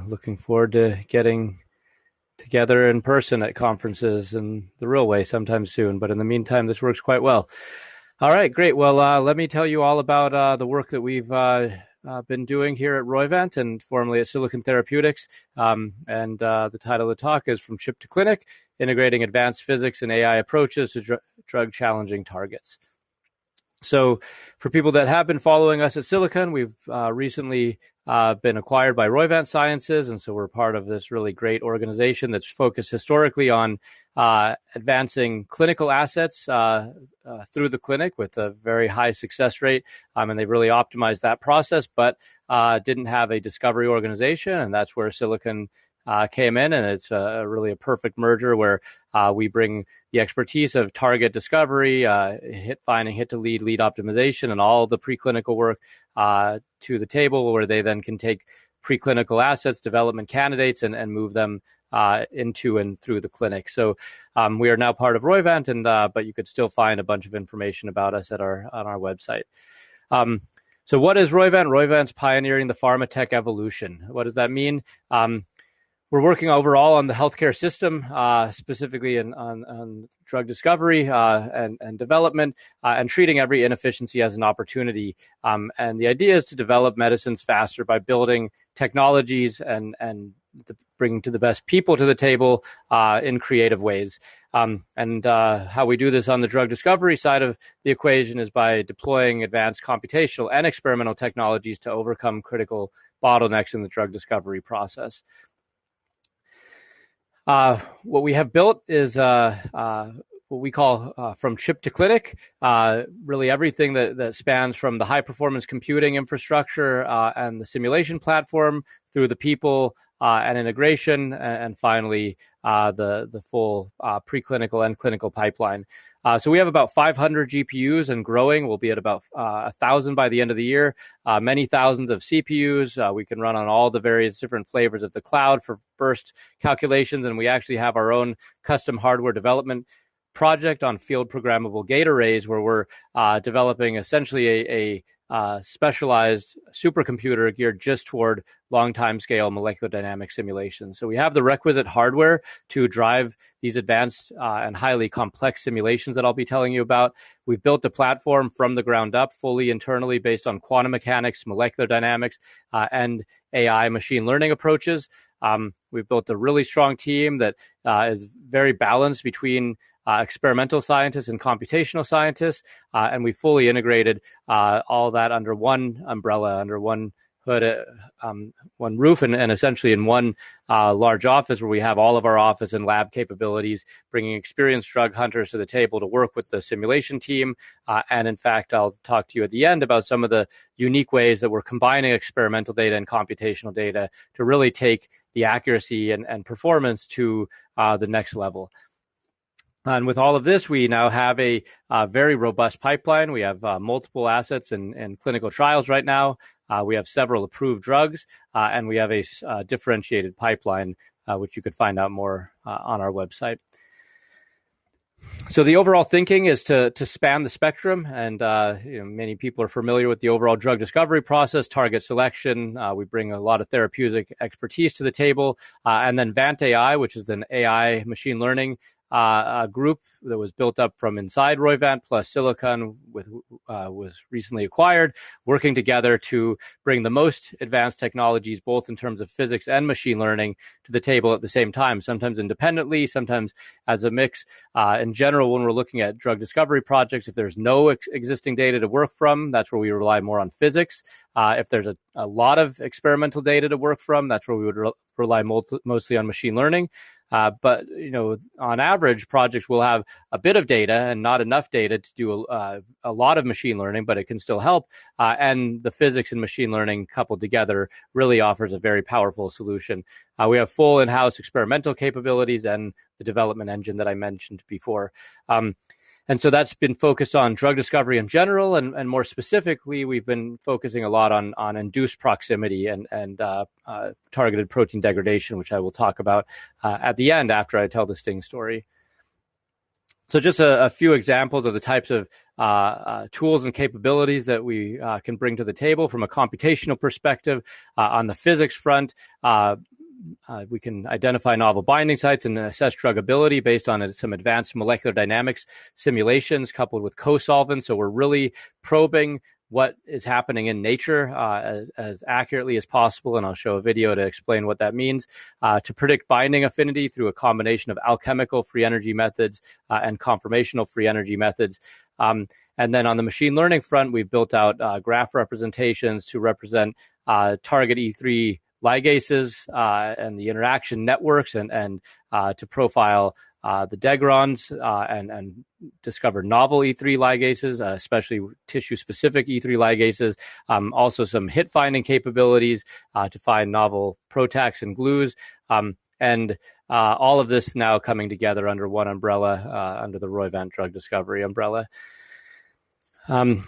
looking forward to getting together in person at conferences in the real way sometime soon. But in the meantime, this works quite well. All right, great. Well, let me tell you all about the work that we've been doing here at Roivant and formerly at Silicon Therapeutics. The title of the talk is From Chip to Clinic, Integrating Advanced Physics and AI Approaches to Drug Challenging Targets. So for people that have been following us at Silicon, we've recently been acquired by Roivant Sciences, and so we're part of this really great organization that's focused historically on advancing clinical assets through the clinic with a very high success rate, and they've really optimized that process, but didn't have a discovery organization, and that's where Silicon came in, and it's really a perfect merger where we bring the expertise of target discovery, hit finding, hit to lead optimization, and all the preclinical work to the table, where they then can take preclinical assets, development candidates, and move them into and through the clinic. So we are now part of Roivant, but you could still find a bunch of information about us on our website. So what is Roivant? Roivant's pioneering the pharma tech evolution. What does that mean? We're working overall on the healthcare system, specifically on drug discovery and development, and treating every inefficiency as an opportunity. And the idea is to develop medicines faster by building technologies and bringing to the best people to the table in creative ways. How we do this on the drug discovery side of the equation is by deploying advanced computational and experimental technologies to overcome critical bottlenecks in the drug discovery process. What we have built is what we call From Chip to Clinic, really everything that spans from the high-performance computing infrastructure and the simulation platform through the people and integration, and finally the full preclinical and clinical pipeline. So we have about 500 GPUs and growing. We'll be at about 1,000 by the end of the year, many thousands of CPUs. We can run on all the various different flavors of the cloud for burst calculations, and we actually have our own custom hardware development project on field programmable gate arrays, where we're developing essentially a specialized supercomputer geared just toward long time scale molecular dynamic simulations. So we have the requisite hardware to drive these advanced and highly complex simulations that I'll be telling you about. We've built a platform from the ground up, fully internally based on quantum mechanics, molecular dynamics, and AI machine learning approaches. We've built a really strong team that is very balanced between experimental scientists and computational scientists, and we fully integrated all that under one umbrella, under one hood, one roof, and essentially in one large office where we have all of our office and lab capabilities, bringing experienced drug hunters to the table to work with the simulation team. And in fact, I'll talk to you at the end about some of the unique ways that we're combining experimental data and computational data to really take the accuracy and performance to the next level. And with all of this, we now have a very robust pipeline. We have multiple assets in clinical trials right now. We have several approved drugs, and we have a differentiated pipeline, which you could find out more on our website. So the overall thinking is to span the spectrum, and many people are familiar with the overall drug discovery process, target selection. We bring a lot of therapeutic expertise to the table, and then Vant AI, which is an AI machine learning group that was built up from inside Roivant plus Silicon, was recently acquired, working together to bring the most advanced technologies, both in terms of physics and machine learning, to the table at the same time, sometimes independently, sometimes as a mix. In general, when we're looking at drug discovery projects, if there's no existing data to work from, that's where we rely more on physics. If there's a lot of experimental data to work from, that's where we would rely mostly on machine learning. But on average, projects will have a bit of data and not enough data to do a lot of machine learning, but it can still help. And the physics and machine learning coupled together really offers a very powerful solution. We have full in-house experimental capabilities and the development engine that I mentioned before. And so that's been focused on drug discovery in general, and more specifically, we've been focusing a lot on induced proximity and targeted protein degradation, which I will talk about at the end after I tell the Sting story. So just a few examples of the types of tools and capabilities that we can bring to the table from a computational perspective. On the physics front, we can identify novel binding sites and assess drugability based on some advanced molecular dynamics simulations coupled with co-solvents. So we're really probing what is happening in nature as accurately as possible. And I'll show a video to explain what that means, to predict binding affinity through a combination of alchemical free energy methods and conformational free energy methods. And then on the machine learning front, we've built out graph representations to represent target E3 ligases and the interaction networks, and to profile the degrons and discover novel E3 ligases, especially tissue-specific E3 ligases. Also some hit finding capabilities to find novel protacs and glues. And all of this now coming together under one umbrella, under the Roivant drug discovery umbrella.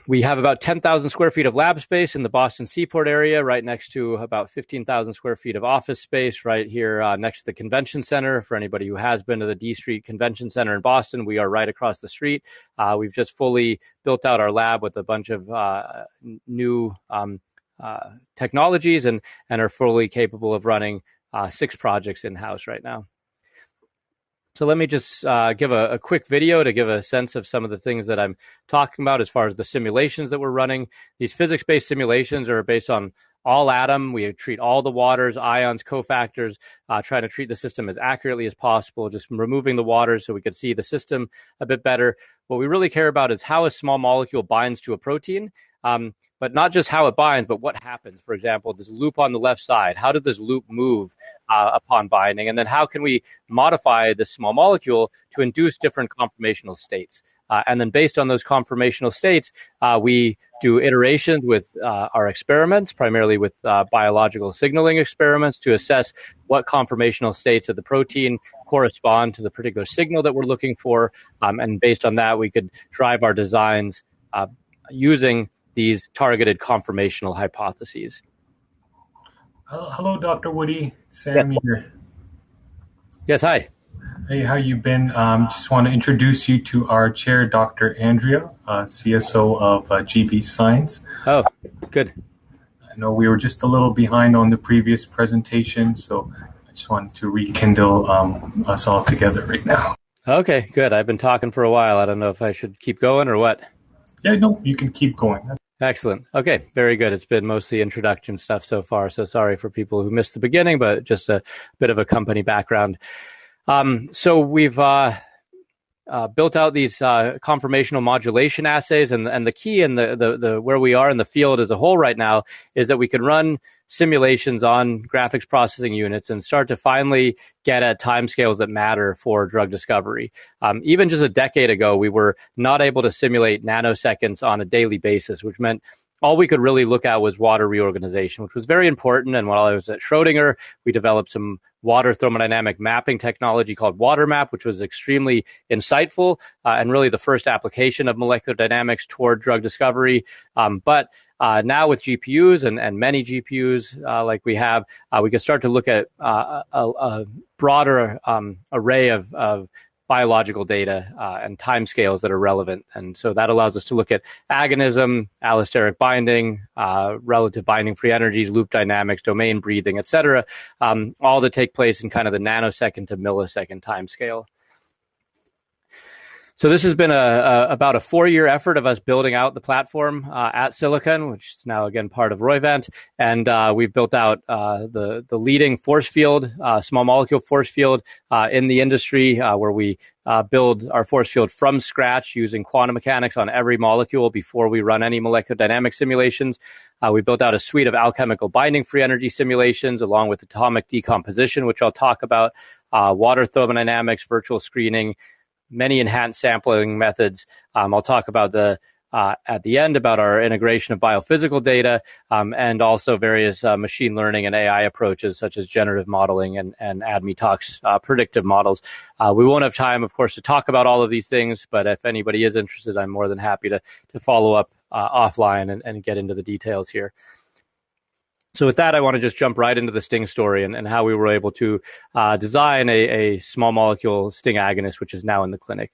We have about 10,000 square feet of lab space in the Boston Seaport area, right next to about 15,000 square feet of office space right here next to the convention center. For anybody who has been to the D Street Convention Center in Boston, we are right across the street. We've just fully built out our lab with a bunch of new technologies and are fully capable of running 6 projects in-house right now. So let me just give a quick video to give a sense of some of the things that I'm talking about as far as the simulations that we're running. These physics-based simulations are based on all atom. We treat all the waters, ions, cofactors, trying to treat the system as accurately as possible, just removing the waters so we could see the system a bit better. What we really care about is how a small molecule binds to a protein. But not just how it binds, but what happens. For example, this loop on the left side, how does this loop move upon binding? And then how can we modify this small molecule to induce different conformational states? And then based on those conformational states, we do iterations with our experiments, primarily with biological signaling experiments, to assess what conformational states of the protein correspond to the particular signal that we're looking for. And based on that, we could drive our designs using these targeted conformational hypotheses. Hello, Dr. Woody. Sam here. Yes, hi. Hey, how you been? Just want to introduce you to our chair, Dr. Andrea, CSO of GB Science. Oh, good. I know we were just a little behind on the previous presentation, so I just wanted to rekindle us all together right now. Okay, good. I've been talking for a while. I don't know if I should keep going or what. Yeah, no, you can keep going. Excellent. Okay, very good. It's been mostly introduction stuff so far, so sorry for people who missed the beginning, but just a bit of a company background. So we've built out these conformational modulation assays, and the key in the where we are in the field as a whole right now is that we can run simulations on graphics processing units and start to finally get at timescales that matter for drug discovery. Even just a decade ago, we were not able to simulate nanoseconds on a daily basis, which meant all we could really look at was water reorganization, which was very important. And while I was at Schrodinger, we developed some water thermodynamic mapping technology called WaterMap, which was extremely insightful and really the first application of molecular dynamics toward drug discovery. But now with GPUs and many GPUs like we have, we can start to look at a broader array of biological data and timescales that are relevant. And so that allows us to look at agonism, allosteric binding, relative binding free energies, loop dynamics, domain breathing, et cetera, all that take place in kind of the nanosecond to millisecond timescale. So this has been about a 4-year effort of us building out the platform at Silicon, which is now, again, part of Roivant. And we've built out the leading force field, small molecule force field in the industry, where we build our force field from scratch using quantum mechanics on every molecule before we run any molecular dynamic simulations. We built out a suite of alchemical binding free energy simulations along with atomic decomposition, which I'll talk about, water thermodynamics, virtual screening, many enhanced sampling methods. I'll talk about at the end about our integration of biophysical data and also various machine learning and AI approaches such as generative modeling and ADME-Tox predictive models. We won't have time, of course, to talk about all of these things, but if anybody is interested, I'm more than happy to follow up offline and get into the details here. So with that, I want to just jump right into the STING story and how we were able to design a small molecule STING agonist, which is now in the clinic.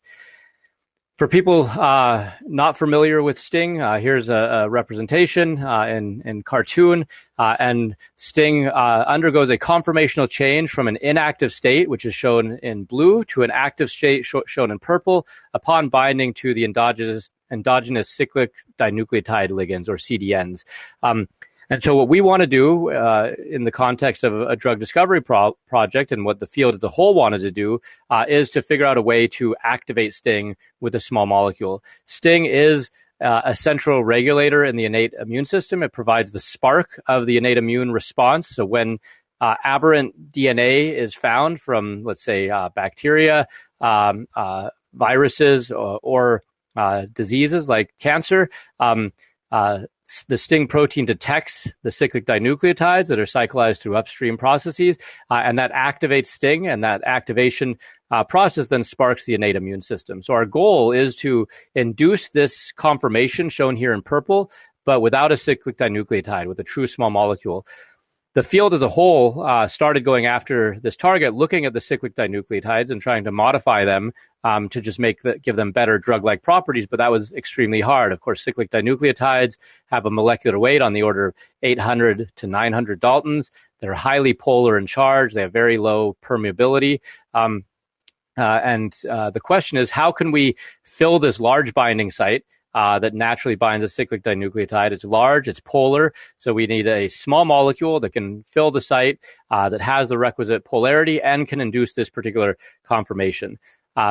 For people not familiar with Sting, here's a representation in cartoon. And Sting undergoes a conformational change from an inactive state, which is shown in blue, to an active state shown in purple upon binding to the endogenous cyclic dinucleotide ligands, or CDNs. And so what we want to do in the context of a drug discovery project, and what the field as a whole wanted to do, is to figure out a way to activate Sting with a small molecule. Sting is a central regulator in the innate immune system. It provides the spark of the innate immune response. So when aberrant DNA is found from, let's say, bacteria, viruses, or diseases like cancer, the Sting protein detects the cyclic dinucleotides that are cyclized through upstream processes, and that activates Sting, and that activation process then sparks the innate immune system. So our goal is to induce this conformation shown here in purple, but without a cyclic dinucleotide, with a true small molecule. The field as a whole started going after this target, looking at the cyclic dinucleotides and trying to modify them to just give them better drug-like properties, but that was extremely hard. Of course, cyclic dinucleotides have a molecular weight on the order of 800 to 900 Daltons. They're highly polar in charge. They have very low permeability. And the question is, how can we fill this large binding site that naturally binds a cyclic dinucleotide? It's large, it's polar, so we need a small molecule that can fill the site, that has the requisite polarity and can induce this particular conformation.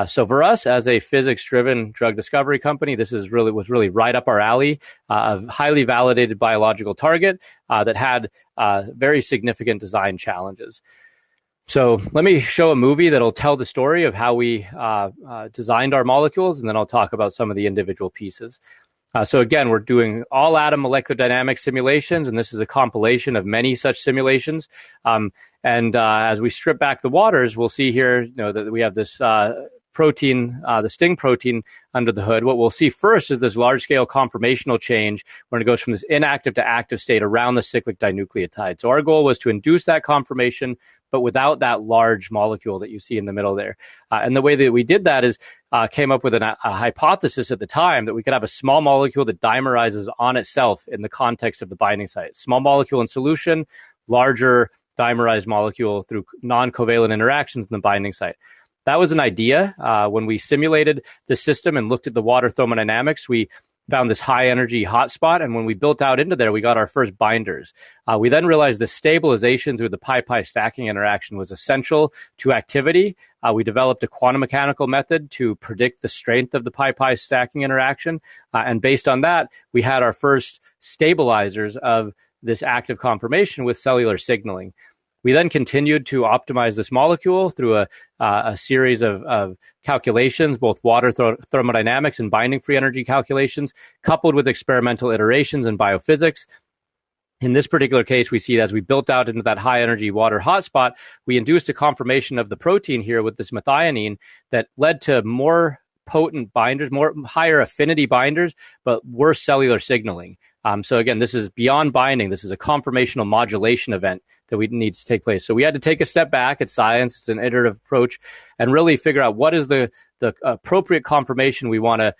So for us, as a physics-driven drug discovery company, this was really right up our alley, a highly validated biological target that had very significant design challenges. So let me show a movie that'll tell the story of how we designed our molecules, and then I'll talk about some of the individual pieces. So again, we're doing all atom molecular dynamics simulations, and this is a compilation of many such simulations. As we strip back the waters, we'll see here, that we have this protein, the Sting protein under the hood. What we'll see first is this large-scale conformational change when it goes from this inactive to active state around the cyclic dinucleotide. So our goal was to induce that conformation, but without that large molecule that you see in the middle there. And the way that we did that is came up with a hypothesis at the time that we could have a small molecule that dimerizes on itself in the context of the binding site. Small molecule in solution, larger dimerized molecule through non-covalent interactions in the binding site. That was an idea. When we simulated the system and looked at the water thermodynamics, we found this high energy hotspot, and when we built out into there, we got our first binders. We then realized the stabilization through the pi-pi stacking interaction was essential to activity. We developed a quantum mechanical method to predict the strength of the pi-pi stacking interaction, and based on that, we had our first stabilizers of this active conformation with cellular signaling. We then continued to optimize this molecule through a series of calculations, both water thermodynamics and binding free energy calculations, coupled with experimental iterations in biophysics. In this particular case, we see as we built out into that high energy water hotspot, we induced a conformation of the protein here with this methionine that led to more potent binders, more higher affinity binders, but worse cellular signaling. So again, this is beyond binding. This is a conformational modulation event that needs to take place. So we had to take a step back. It's science. It's an iterative approach, and really figure out what is the appropriate conformation we want to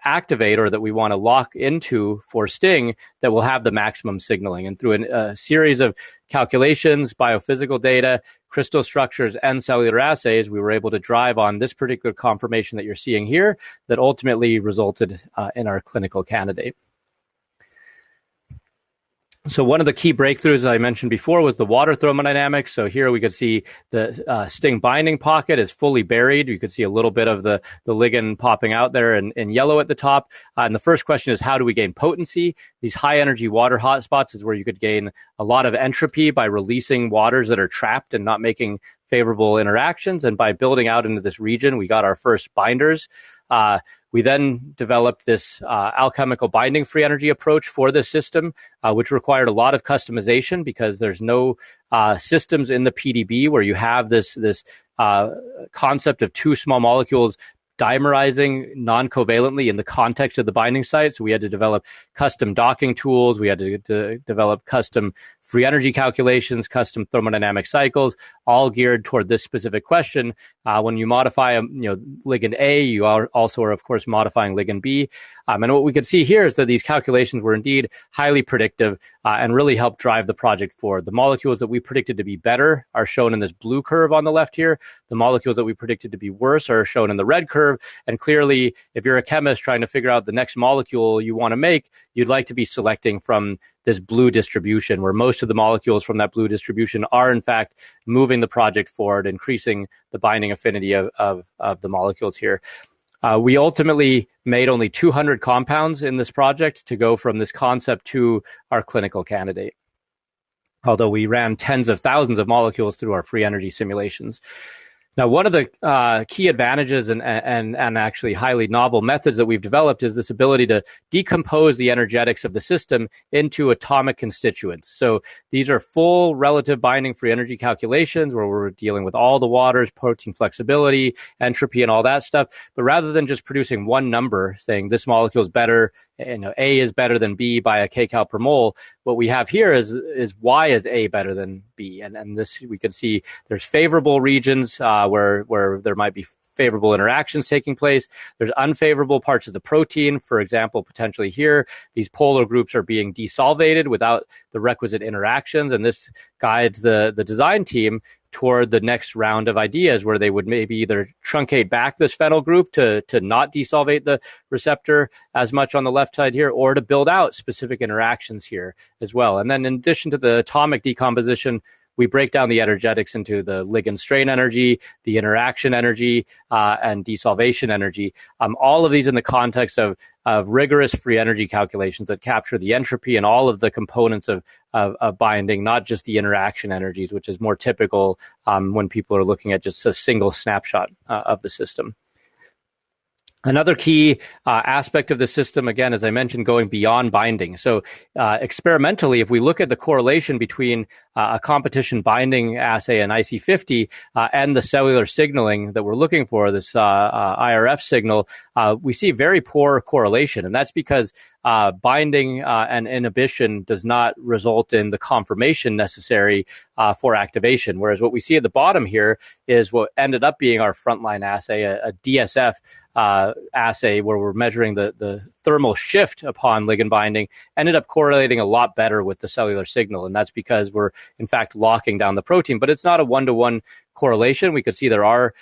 activate, or that we want to lock into for Sting, that will have the maximum signaling. And through a series of calculations, biophysical data, crystal structures, and cellular assays, we were able to drive on this particular conformation that you're seeing here that ultimately resulted in our clinical candidate. So one of the key breakthroughs I mentioned before was the water thermodynamics. So here we could see the Sting binding pocket is fully buried. You could see a little bit of the ligand popping out there in yellow at the top. And the first question is, how do we gain potency? These high energy water hotspots is where you could gain a lot of entropy by releasing waters that are trapped and not making favorable interactions. And by building out into this region, we got our first binders. We then developed this alchemical binding free energy approach for this system, which required a lot of customization because there's no systems in the PDB where you have this concept of two small molecules dimerizing non-covalently in the context of the binding site. So we had to develop custom docking tools. We had to develop custom free energy calculations, custom thermodynamic cycles, all geared toward this specific question. When you modify ligand A, you also are, of course, modifying ligand B. And what we could see here is that these calculations were indeed highly predictive and really helped drive the project forward. The molecules that we predicted to be better are shown in this blue curve on the left here. The molecules that we predicted to be worse are shown in the red curve. And clearly, if you're a chemist trying to figure out the next molecule you want to make, you'd like to be selecting from this blue distribution, where most of the molecules from that blue distribution are, in fact, moving the project forward, increasing the binding affinity of the molecules here. We ultimately made only 200 compounds in this project to go from this concept to our clinical candidate, although we ran tens of thousands of molecules through our free energy simulations. Now, one of the key advantages and actually highly novel methods that we've developed is this ability to decompose the energetics of the system into atomic constituents. So these are full relative binding free energy calculations where we're dealing with all the waters, protein flexibility, entropy, and all that stuff. But rather than just producing one number saying this molecule is better, A is better than B by a kcal per mole, what we have here is why is A better than B? And this, we can see there's favorable regions where there might be favorable interactions taking place. There's unfavorable parts of the protein. For example, potentially here, these polar groups are being desolvated without the requisite interactions. And this guides the design team toward the next round of ideas where they would maybe either truncate back this phenyl group to not desolvate the receptor as much on the left side here, or to build out specific interactions here as well. And then in addition to the atomic decomposition, we break down the energetics into the ligand strain energy, the interaction energy, and desolvation energy. All of these in the context of rigorous free energy calculations that capture the entropy and all of the components of binding, not just the interaction energies, which is more typical when people are looking at just a single snapshot of the system. Another key aspect of the system, again, as I mentioned, going beyond binding. So experimentally, if we look at the correlation between a competition binding assay, an IC50, and the cellular signaling that we're looking for, this IRF signal, we see very poor correlation. And that's because binding and inhibition does not result in the conformation necessary for activation. Whereas what we see at the bottom here is what ended up being our frontline assay, a DSF assay where we're measuring the thermal shift upon ligand binding, ended up correlating a lot better with the cellular signal. And that's because we're, in fact, locking down the protein. But it's not a one-to-one correlation. We could see there are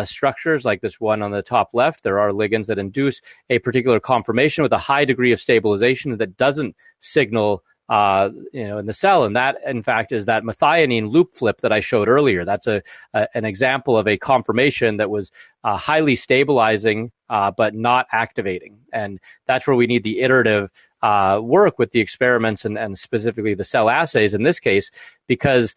structures like this one on the top left. There are ligands that induce a particular conformation with a high degree of stabilization that doesn't signal in the cell. And that, in fact, is that methionine loop flip that I showed earlier. That's an example of a conformation that was highly stabilizing, but not activating. And that's where we need the iterative work with the experiments and specifically the cell assays in this case, because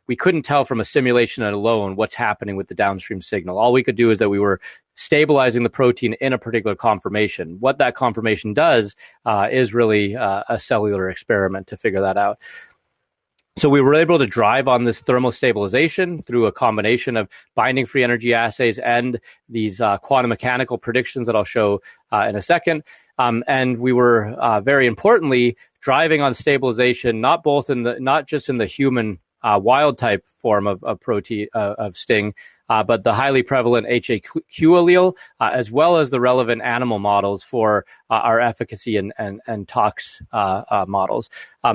we couldn't tell from a simulation alone what's happening with the downstream signal. All we could do is that we were stabilizing the protein in a particular conformation. What that conformation does is really a cellular experiment to figure that out. So we were able to drive on this thermal stabilization through a combination of binding free energy assays and these quantum mechanical predictions that I'll show in a second. And we were very importantly driving on stabilization, not just in the human wild type form of protein of STING, but the highly prevalent HAQ allele, as well as the relevant animal models for our efficacy and tox models.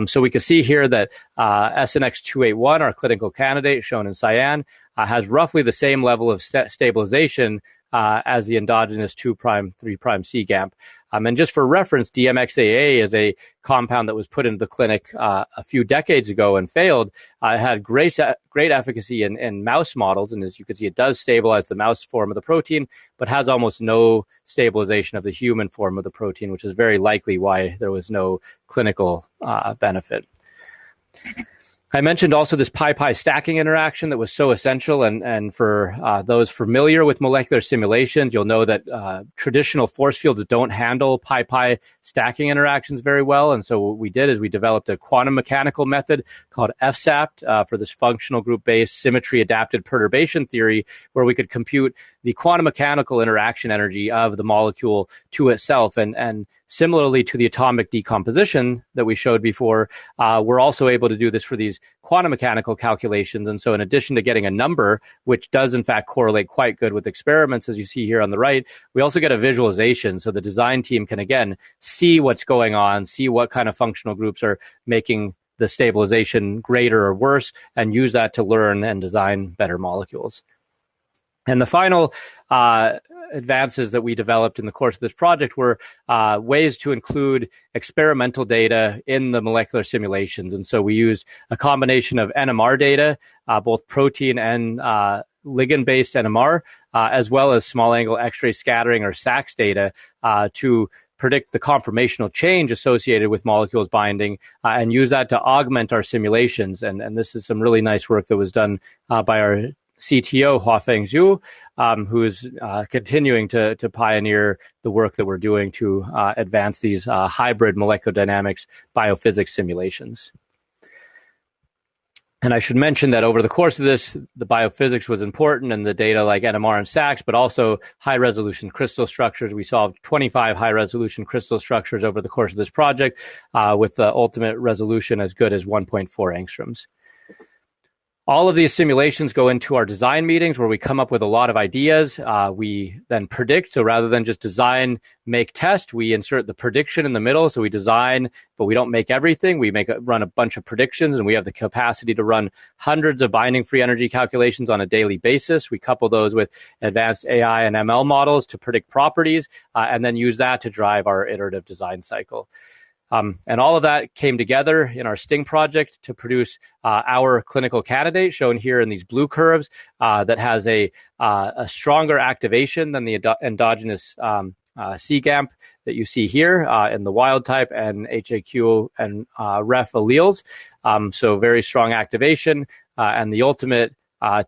So we can see here that SNX281, our clinical candidate shown in cyan, has roughly the same level of stabilization as the endogenous 2', 3' C-GAMP. And just for reference, DMXAA is a compound that was put into the clinic a few decades ago and failed. It had great efficacy in mouse models, and as you can see, it does stabilize the mouse form of the protein, but has almost no stabilization of the human form of the protein, which is very likely why there was no clinical benefit. I mentioned also this pi-pi stacking interaction that was so essential, and for those familiar with molecular simulations, you'll know that traditional force fields don't handle pi-pi stacking interactions very well, and so what we did is we developed a quantum mechanical method called FSAPT for this functional group-based symmetry-adapted perturbation theory, where we could compute the quantum mechanical interaction energy of the molecule to itself, and similarly to the atomic decomposition that we showed before, we're also able to do this for these quantum mechanical calculations. And so in addition to getting a number, which does in fact correlate quite good with experiments, as you see here on the right, we also get a visualization. So the design team can, again, see what's going on, see what kind of functional groups are making the stabilization greater or worse, and use that to learn and design better molecules. And the final advances that we developed in the course of this project were ways to include experimental data in the molecular simulations. And so we used a combination of NMR data, both protein and ligand-based NMR, as well as small angle X-ray scattering or SAX data to predict the conformational change associated with molecules binding and use that to augment our simulations. And this is some really nice work that was done by our CTO, Huafeng Zhu, who is continuing to pioneer the work that we're doing to advance these hybrid molecular dynamics biophysics simulations. And I should mention that over the course of this, the biophysics was important and the data like NMR and SAX, but also high-resolution crystal structures. We solved 25 high-resolution crystal structures over the course of this project with the ultimate resolution as good as 1.4 angstroms. All of these simulations go into our design meetings where we come up with a lot of ideas. We then predict. So rather than just design, make, test, we insert the prediction in the middle. So we design, but we don't make everything. We run a bunch of predictions, and we have the capacity to run hundreds of binding free energy calculations on a daily basis. We couple those with advanced AI and ML models to predict properties, and then use that to drive our iterative design cycle. And all of that came together in our STING project to produce our clinical candidate, shown here in these blue curves, that has a stronger activation than the endogenous CGAMP that you see here in the wild type and HAQ and REF alleles. So very strong activation, and the ultimate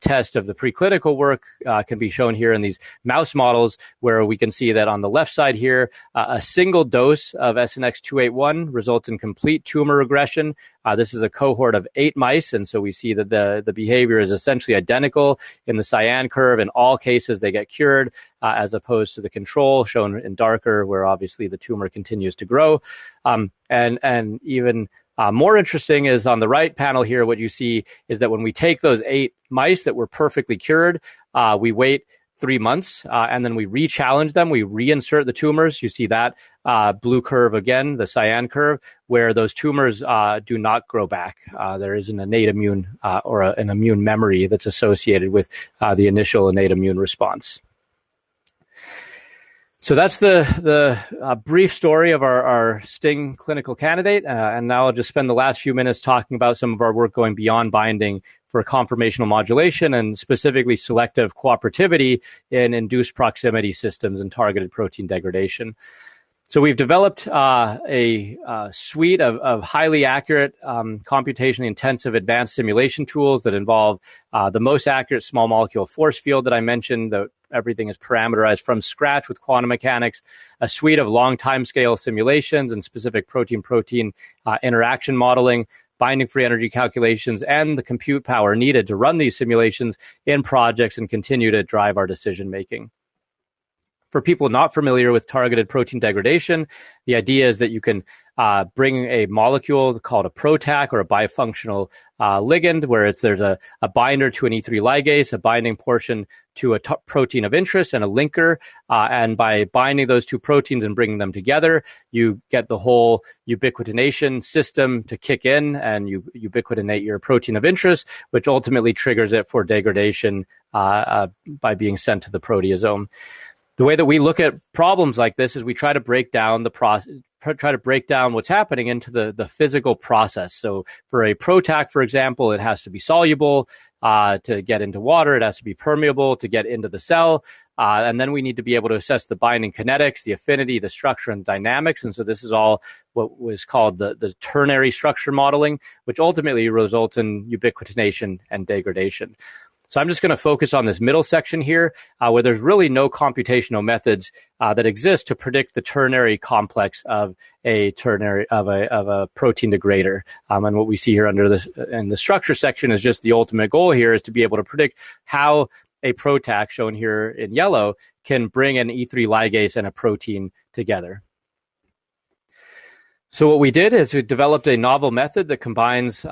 test of the preclinical work can be shown here in these mouse models, where we can see that on the left side here, a single dose of SNX-281 results in complete tumor regression. This is a cohort of 8 mice, and so we see that the behavior is essentially identical in the cyan curve. In all cases, they get cured, as opposed to the control shown in darker, where obviously the tumor continues to grow. And even more interesting is on the right panel here, what you see is that when we take those 8 mice that were perfectly cured, we wait 3 months, and then we re-challenge them. We reinsert the tumors. You see that blue curve again, the cyan curve, where those tumors do not grow back. There is an innate immune or an immune memory that's associated with the initial innate immune response. So that's the brief story of our STING clinical candidate. And now I'll just spend the last few minutes talking about some of our work going beyond binding for conformational modulation and specifically selective cooperativity in induced proximity systems and targeted protein degradation. So we've developed a suite of highly accurate, computationally intensive advanced simulation tools that involve the most accurate small molecule force field that I mentioned. Everything is parameterized from scratch with quantum mechanics, a suite of long timescale simulations and specific protein-protein interaction modeling, binding free energy calculations, and the compute power needed to run these simulations in projects and continue to drive our decision making. For people not familiar with targeted protein degradation, the idea is that you can bring a molecule called a PROTAC or a bifunctional ligand, where there's a binder to an E3 ligase, a binding portion to a protein of interest, and a linker. And by binding those two proteins and bringing them together, you get the whole ubiquitination system to kick in, and you ubiquitinate your protein of interest, which ultimately triggers it for degradation by being sent to the proteasome. The way that we look at problems like this is we try to break down the process, try to break down what's happening into the physical process. So for a PROTAC, for example, it has to be soluble to get into water. It has to be permeable to get into the cell. And then we need to be able to assess the binding kinetics, the affinity, the structure, and dynamics. And so this is all what was called the ternary structure modeling, which ultimately results in ubiquitination and degradation. So I'm just going to focus on this middle section here, where there's really no computational methods that exist to predict the ternary complex of a protein degrader. And what we see here under this in the structure section is just the ultimate goal here is to be able to predict how a PROTAC, shown here in yellow, can bring an E3 ligase and a protein together. So what we did is we developed a novel method that combines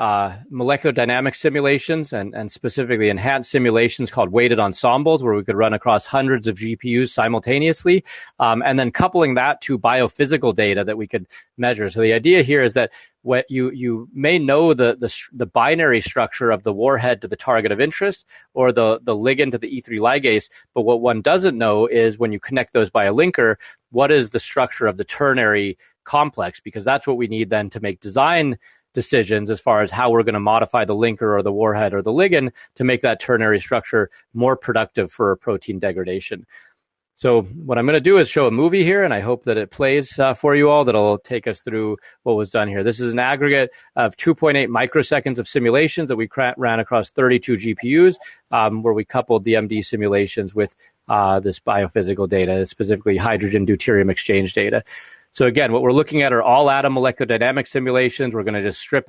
molecular dynamics simulations and specifically enhanced simulations called weighted ensembles, where we could run across hundreds of GPUs simultaneously, and then coupling that to biophysical data that we could measure. So the idea here is that what you may know the binary structure of the warhead to the target of interest or the ligand to the E3 ligase, but what one doesn't know is when you connect those by a linker, what is the structure of the ternary complex, because that's what we need then to make design decisions as far as how we're going to modify the linker or the warhead or the ligand to make that ternary structure more productive for protein degradation. So what I'm going to do is show a movie here, and I hope that it plays for you all. That'll take us through what was done here. This is an aggregate of 2.8 microseconds of simulations that we ran across 32 GPUs, where we coupled the MD simulations with this biophysical data, specifically hydrogen deuterium exchange data. So again, what we're looking at are all atom molecular dynamics simulations. We're going to just strip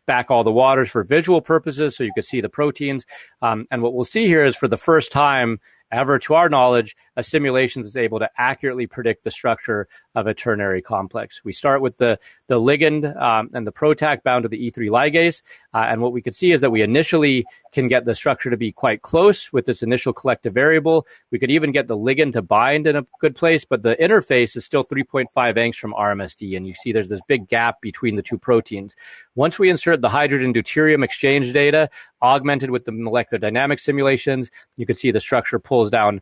back all the waters for visual purposes so you can see the proteins. And what we'll see here is for the first time ever, to our knowledge, a simulation is able to accurately predict the structure of a ternary complex. We start with the ligand and the PROTAC bound to the E3 ligase. And what we can see is that we initially can get the structure to be quite close with this initial collective variable. We could even get the ligand to bind in a good place, but the interface is still 3.5 angst from RMSD. And you see there's this big gap between the two proteins. Once we insert the hydrogen deuterium exchange data, augmented with the molecular dynamics simulations, you can see the structure pulls down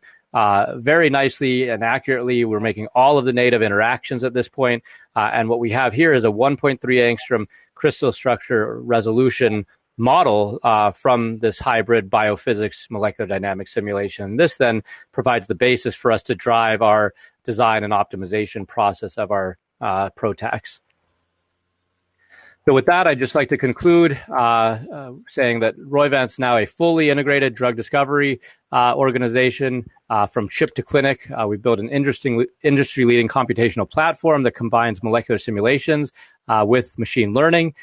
very nicely and accurately. We're making all of the native interactions at this point. And what we have here is a 1.3 angstrom crystal structure resolution model from this hybrid biophysics molecular dynamics simulation. This then provides the basis for us to drive our design and optimization process of our PROTACs. So with that, I'd just like to conclude saying that Roivant's now a fully integrated drug discovery organization from chip to clinic. We built an industry-leading computational platform that combines molecular simulations with machine learning.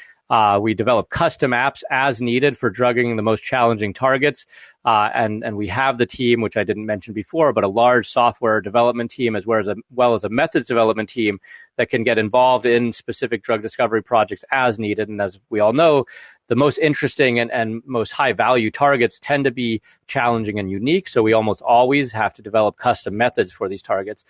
We develop custom apps as needed for drugging the most challenging targets. And we have the team, which I didn't mention before, but a large software development team as well as a methods development team that can get involved in specific drug discovery projects as needed. And as we all know, the most interesting and most high value targets tend to be challenging and unique. So we almost always have to develop custom methods for these targets.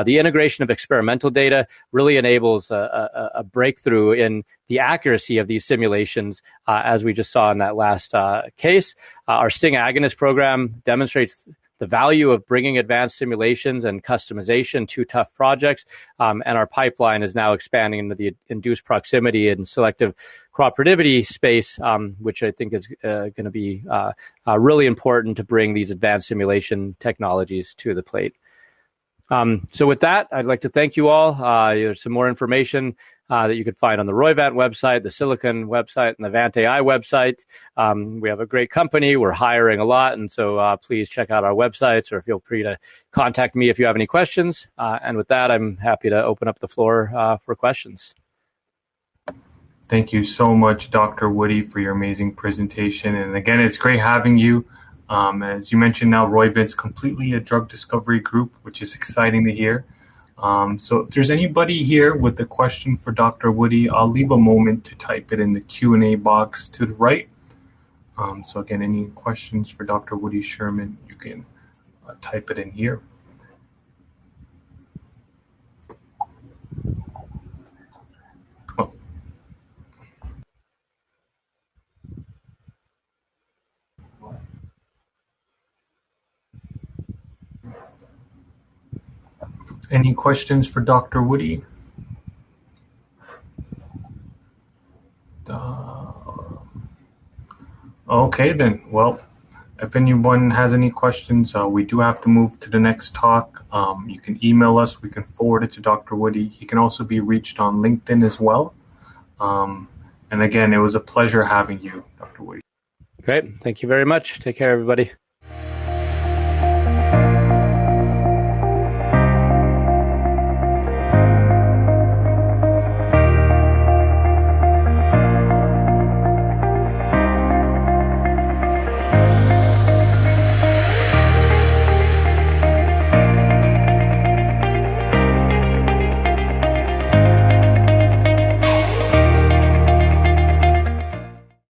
The integration of experimental data really enables a breakthrough in the accuracy of these simulations, as we just saw in that last case. Our Sting agonist program demonstrates the value of bringing advanced simulations and customization to tough projects. And our pipeline is now expanding into the induced proximity and selective cooperativity space, which I think is going to be really important to bring these advanced simulation technologies to the plate. So with that, I'd like to thank you all. There's some more information that you could find on the Roivant website, the Silicon website, and the Vant AI website. We have a great company. We're hiring a lot. And so please check out our websites or feel free to contact me if you have any questions. And with that, I'm happy to open up the floor for questions. Thank you so much, Dr. Woody, for your amazing presentation. And again, it's great having you. As you mentioned now, Roivant's completely a drug discovery group, which is exciting to hear. So if there's anybody here with a question for Dr. Woody, I'll leave a moment to type it in the Q&A box to the right. So again, any questions for Dr. Woody Sherman, you can type it in here. Oh. Any questions for Dr. Woody? Okay, then. Well, if anyone has any questions, we do have to move to the next talk. You can email us. We can forward it to Dr. Woody. He can also be reached on LinkedIn as well. And again, it was a pleasure having you, Dr. Woody. Great. Thank you very much. Take care, everybody.